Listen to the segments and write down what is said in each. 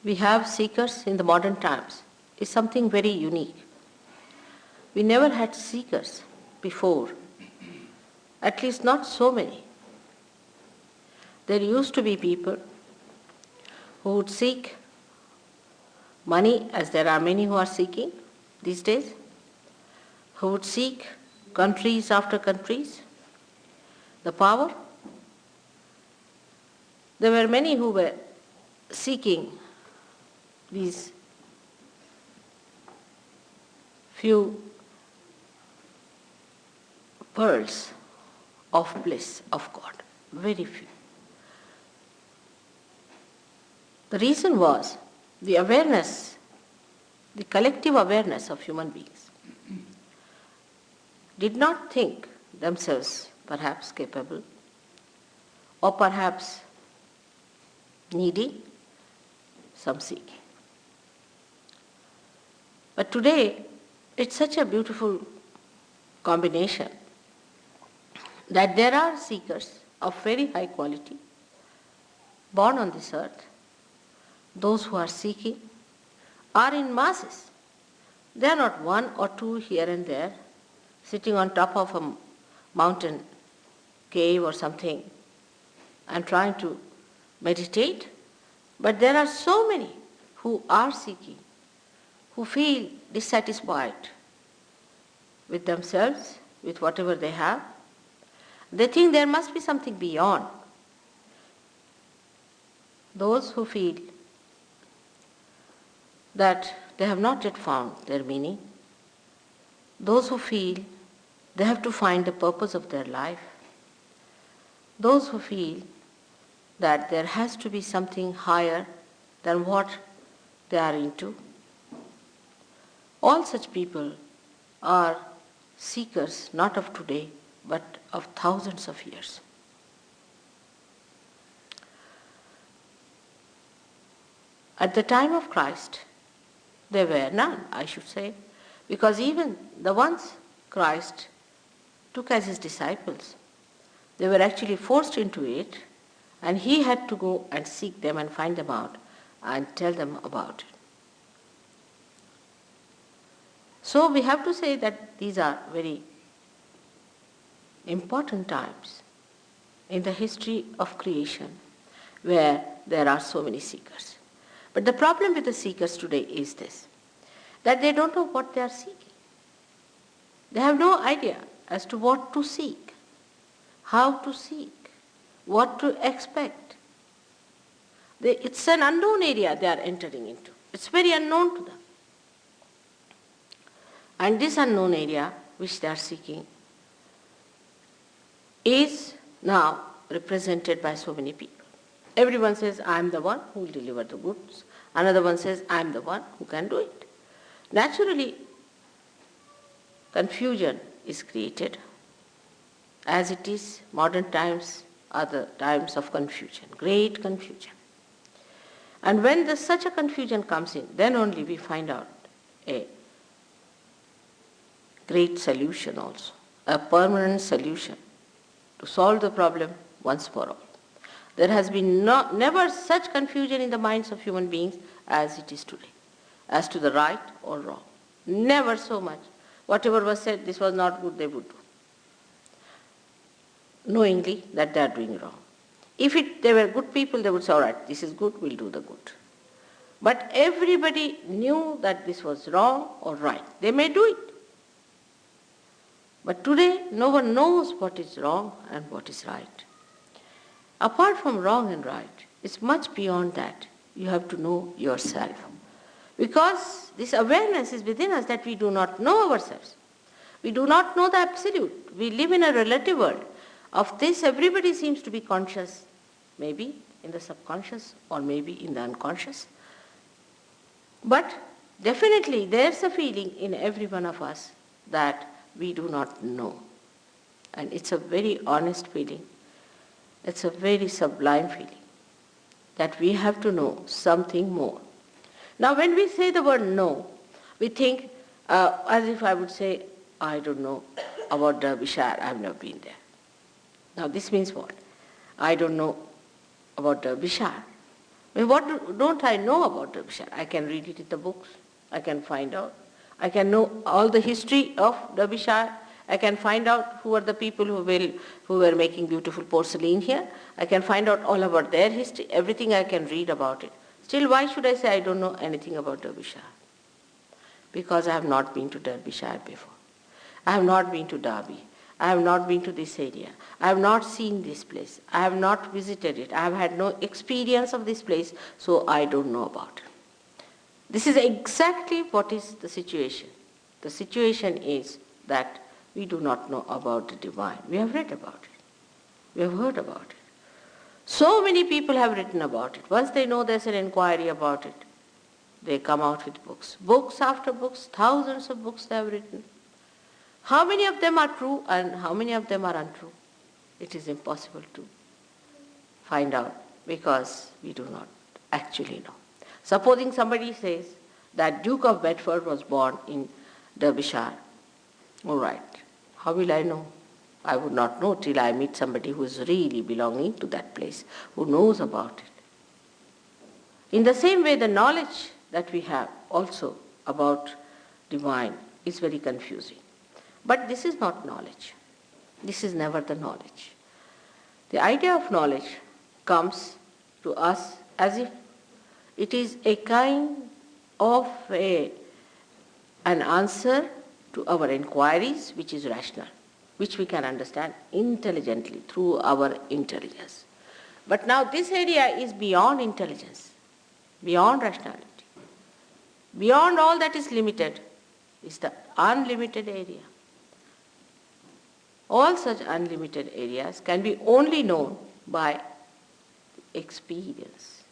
We have seekers in the modern times is something very unique. We never had seekers before, at least not so many. There used to be people who would seek money, as there are many who are seeking these days, who would seek countries after countries, the power. There were many who were seeking these few pearls of bliss of God, very few. The reason was the awareness, the collective awareness of human beings did not think themselves perhaps capable or perhaps needing some seeking. But today, it's such a beautiful combination that there are seekers of very high quality born on this earth. Those who are seeking are in masses. They are not one or two here and there, sitting on top of a mountain cave or something and trying to meditate. But there are so many who are seeking, who feel dissatisfied with themselves, with whatever they have. They think there must be something beyond. Those who feel that they have not yet found their meaning, those who feel they have to find the purpose of their life, those who feel that there has to be something higher than what they are into. All such people are seekers not of today, but of thousands of years. At the time of Christ, there were none, I should say, because even the ones Christ took as his disciples, they were actually forced into it, and he had to go and seek them and find them out and tell them about it. So we have to say that these are very important times in the history of creation where there are so many seekers. But the problem with the seekers today is this, that they don't know what they are seeking. They have no idea as to what to seek, how to seek, what to expect. It's an unknown area they are entering into. It's very unknown to them. And this unknown area which they are seeking is now represented by so many people. Everyone says, I am the one who will deliver the goods. Another one says, I am the one who can do it. Naturally, confusion is created. As it is, modern times are the times of confusion, great confusion. And when such a confusion comes in, then only we find out a great solution also, a permanent solution to solve the problem once for all. There has been never such confusion in the minds of human beings as it is today, as to the right or wrong. Never so much. Whatever was said, this was not good, they would do, knowingly that they are doing wrong. If they were good people, they would say, all right, this is good, we'll do the good. But everybody knew that this was wrong or right. They may do it. But today, no one knows what is wrong and what is right. Apart from wrong and right, it's much beyond that. You have to know yourself. Because this awareness is within us that we do not know ourselves. We do not know the absolute. We live in a relative world. Of this, everybody seems to be conscious, maybe in the subconscious or maybe in the unconscious. But definitely there's a feeling in every one of us that we do not know. And it's a very honest feeling. It's a very sublime feeling that we have to know something more. Now when we say the word know, we think as if I would say, I don't know about Derbyshire, I've never been there. Now this means what? I don't know about Derbyshire. I mean, what don't I know about Derbyshire? I can read it in the books. I can find out. I can know all the history of Derbyshire. I can find out who are the people who were making beautiful porcelain here. I can find out all about their history. Everything I can read about it. Still, why should I say I don't know anything about Derbyshire? Because I have not been to Derbyshire before. I have not been to Derby. I have not been to this area. I have not seen this place. I have not visited it. I have had no experience of this place, so I don't know about it. This is exactly what is the situation. The situation is that we do not know about the divine. We have read about it. We have heard about it. So many people have written about it. Once they know there's an inquiry about it, they come out with books. Books after books, thousands of books they have written. How many of them are true and how many of them are untrue? It is impossible to find out because we do not actually know. Supposing somebody says that Duke of Bedford was born in Derbyshire. All right. How will I know? I would not know till I meet somebody who is really belonging to that place, who knows about it. In the same way, the knowledge that we have also about divine is very confusing. But this is not knowledge. This is never the knowledge. The idea of knowledge comes to us as if it is a kind of an answer to our inquiries which is rational, which we can understand intelligently through our intelligence. But now this area is beyond intelligence, beyond rationality. Beyond all that is limited is the unlimited area. All such unlimited areas can be only known by experience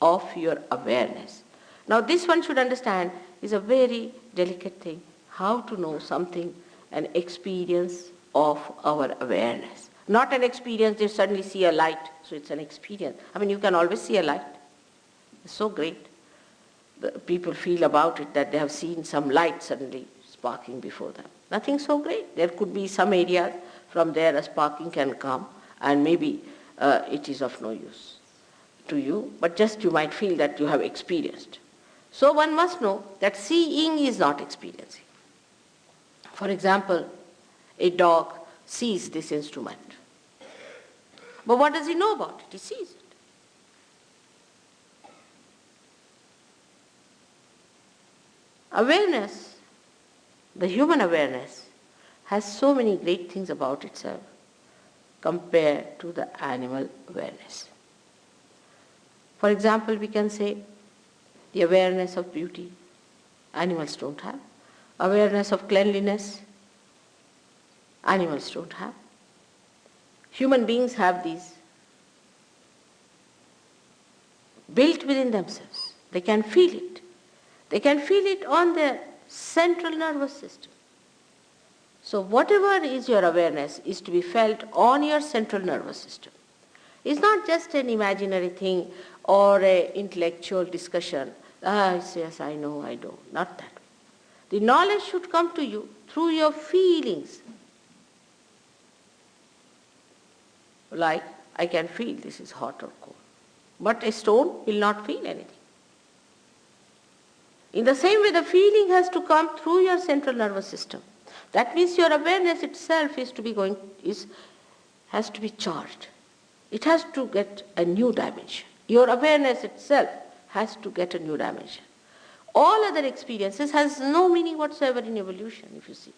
of your awareness. Now this one should understand is a very delicate thing, how to know something, an experience of our awareness. Not an experience, you suddenly see a light, so it's an experience. I mean, you can always see a light. It's so great. The people feel about it that they have seen some light suddenly sparking before them. Nothing so great. There could be some areas from there a sparking can come and maybe it is of no use to you, but just you might feel that you have experienced. So one must know that seeing is not experiencing. For example, a dog sees this instrument. But what does he know about it? He sees it. Awareness, the human awareness, has so many great things about itself compared to the animal awareness. For example, we can say the awareness of beauty, animals don't have. Awareness of cleanliness, animals don't have. Human beings have these built within themselves. They can feel it. They can feel it on their central nervous system. So whatever is your awareness is to be felt on your central nervous system. It's not just an imaginary thing or an intellectual discussion. Yes, I know, I don't. Not that way. The knowledge should come to you through your feelings. Like, I can feel this is hot or cold. But a stone will not feel anything. In the same way, the feeling has to come through your central nervous system. That means your awareness itself has to be charged. It has to get a new dimension. Your awareness itself has to get a new dimension. All other experiences has no meaning whatsoever in evolution, if you see.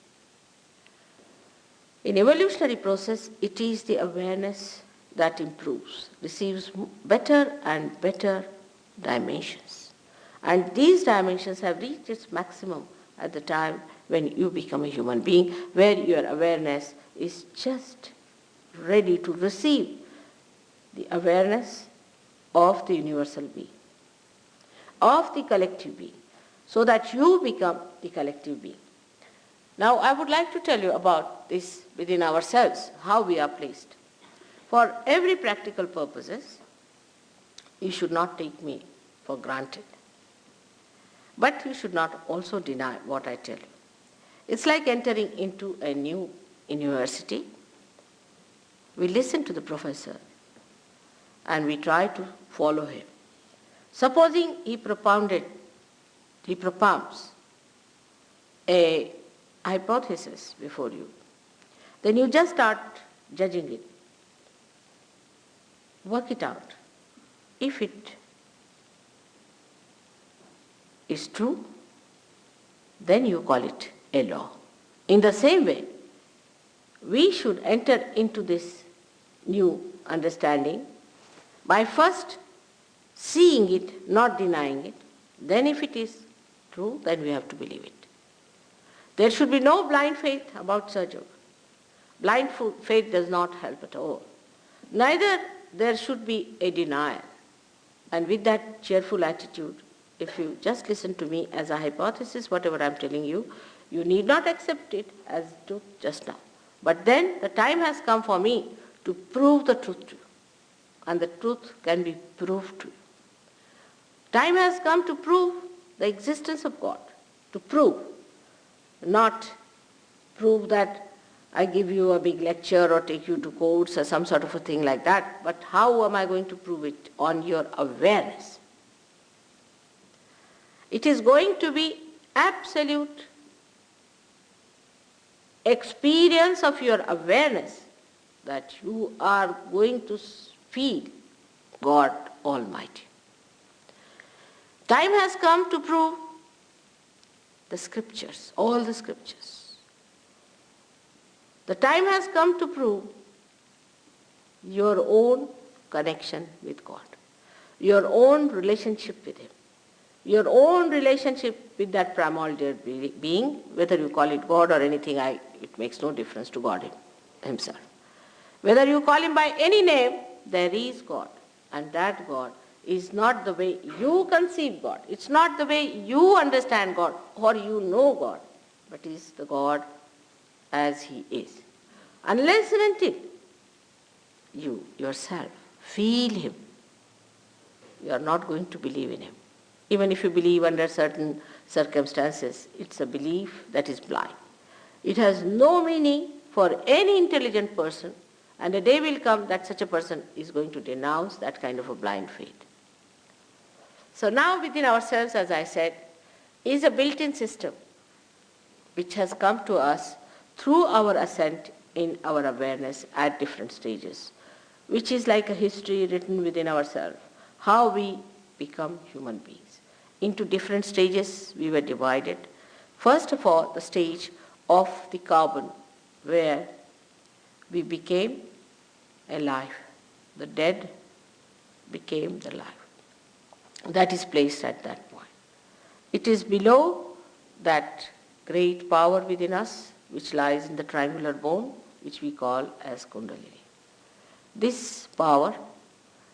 In evolutionary process, it is the awareness that improves, receives better and better dimensions. And these dimensions have reached its maximum at the time when you become a human being, where your awareness is just ready to receive the awareness of the universal being, of the collective being, so that you become the collective being. Now I would like to tell you about this within ourselves, how we are placed. For every practical purposes, you should not take me for granted. But you should not also deny what I tell you. It's like entering into a new university. We listen to the professor. and we try to follow him. Supposing he propounds a hypothesis before you, then you just start judging it. Work it out. If it is true, then you call it a law. In the same way, we should enter into this new understanding by first seeing it, not denying it. Then if it is true, then we have to believe it. There should be no blind faith about Sahaja. Blind faith does not help at all. Neither there should be a denial. And with that cheerful attitude, if you just listen to me as a hypothesis, whatever I'm telling you, you need not accept it as truth just now. But then the time has come for me to prove the truth to you. And the truth can be proved to you. Time has come to prove the existence of God. To prove. Not prove that I give you a big lecture or take you to courts or some sort of a thing like that. But how am I going to prove it? On your awareness. It is going to be absolute experience of your awareness that you are going to feel God Almighty. Time has come to prove the scriptures, all the scriptures. The time has come to prove your own connection with God, your own relationship with Him, your own relationship with that primordial being, whether you call it God or anything, it makes no difference to God Himself. Whether you call Him by any name, there is God. And that God is not the way you conceive God. It's not the way you understand God or you know God, but is the God as He is. Unless and until you yourself feel Him, you are not going to believe in Him. Even if you believe under certain circumstances, it's a belief that is blind. It has no meaning for any intelligent person, and a day will come that such a person is going to denounce that kind of a blind faith. So now within ourselves, as I said, is a built-in system which has come to us through our ascent in our awareness at different stages, which is like a history written within ourselves, how we become human beings. Into different stages we were divided. First of all, the stage of the carbon, where we became alive. The dead became the life. That is placed at that point. It is below that great power within us, which lies in the triangular bone, which we call as Kundalini. This power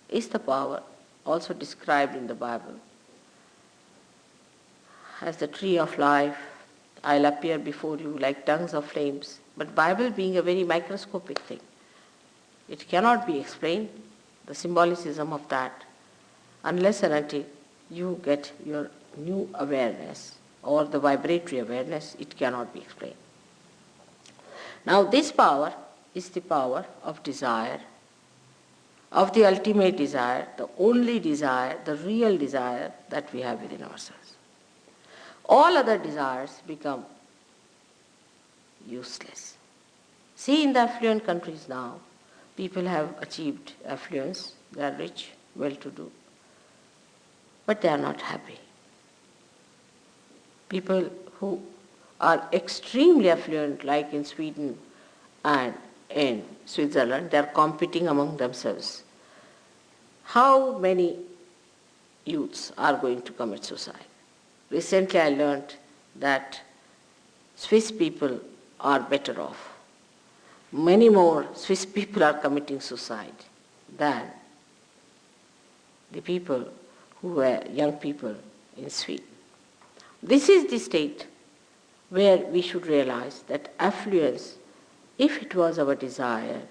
is the power also described in the Bible as the tree of life. I'll appear before you like tongues of flames. But Bible being a very microscopic thing, it cannot be explained, the symbolicism of that, unless and until you get your new awareness or the vibratory awareness, it cannot be explained. Now this power is the power of desire, of the ultimate desire, the only desire, the real desire that we have within ourselves. All other desires become useless. See, in the affluent countries now, people have achieved affluence, they are rich, well-to-do, but they are not happy. People who are extremely affluent, like in Sweden and in Switzerland, they are competing among themselves. How many youths are going to commit suicide? Recently I learned that Swiss people are better off. Many more Swiss people are committing suicide than the people who were young people in Sweden. This is the state where we should realize that affluence, if it was our desire,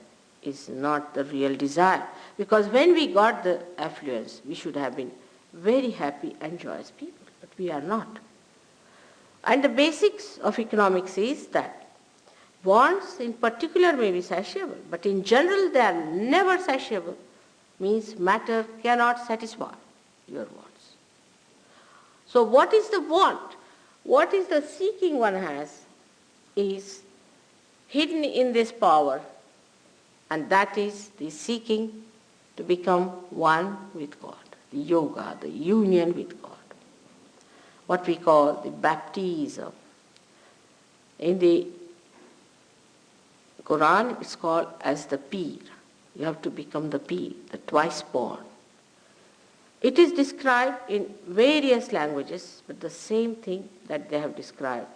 is not the real desire. Because when we got the affluence, we should have been very happy and joyous people, but we are not. And the basics of economics is that wants in particular may be satiable, but in general they are never satiable means matter cannot satisfy your wants. So what is the want? What is the seeking one has is hidden in this power, and that is the seeking to become one with God, the yoga, the union with God, what we call the baptism. In the Quran, it's called as the Peer. You have to become the Peer, the twice born. It is described in various languages, but the same thing that they have described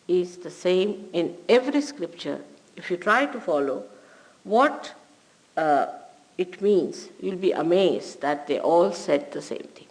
is the same in every scripture. If you try to follow what it means, you'll be amazed that they all said the same thing.